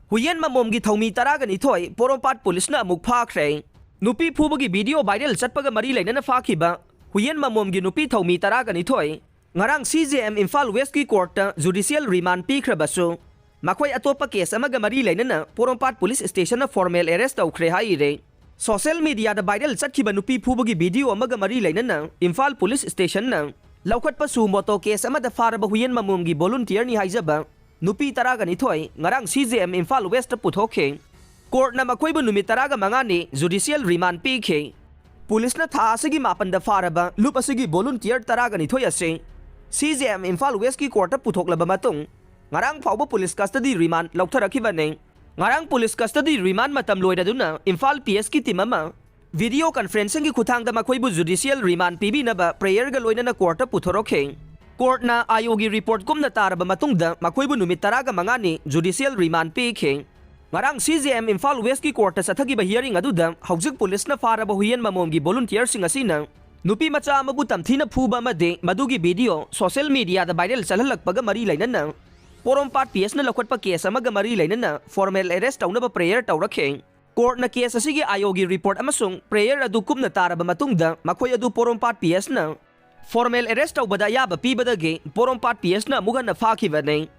Huyen Mamomgi Thoumi Taragani Toy, Porompat Police na Amuk Fakhre. Nupi Pubagi video viral Satpaga Marilay na Fakhiba. Huyen Mamomgi Nupi Thoumi Taragani Toy. Ngarang CJM Imphal West ki Court Judicial Remand Pikra Baso. Makoy atopa case amaga Marilay na Porompat Police Station na formal arrest Fakhre haire. Social media da viral Satkiba Nupi Pubagi video amaga Marilay na Imphal Police Station na. Laukat pasu moto case amada Faraba Huyen Mamomgi volunteer ni Haizaba. Nupi Taragani Toy, ngarang CJM Imphal West Puthoke. Court na makoybo numit taraga mangani judicial remand PK. Police na tha asigi mapan da faraba lup asigi volunteer Taragani Toy ase. CJM Imphal West ki court puthok matung. Ngarang phawbo police custody remand lautharakhiba ne. Ngarang police custody remand matam loida duna Imphal PS ki team ama video conferencing ki khuthang da makoybo judicial remand PB na ba prayer ga loina na court puthoroke. Court na ayogi report kumna taraba matungda makoybo numit taraga mangani judicial remand PK. Ngarang CJM Imphal West ki court sa thagiba hearing aduda hawjik police na faraba Huyen Mamomgi volunteer sing asina nupi macha amabu tamthina phuba made madugi video social media da viral chalhalakpaga mari lainana Porompat PS na lakwatpa case amaga mari lainana formal arrest tawnaba prayer tawrakhe. Court na case asigi ayogi report amasung prayer adu kumna taraba matungda makoy adu Porompat PS na formal arrest tawbada yaba pibadage Porompat PS na mugan na fakhiba ne.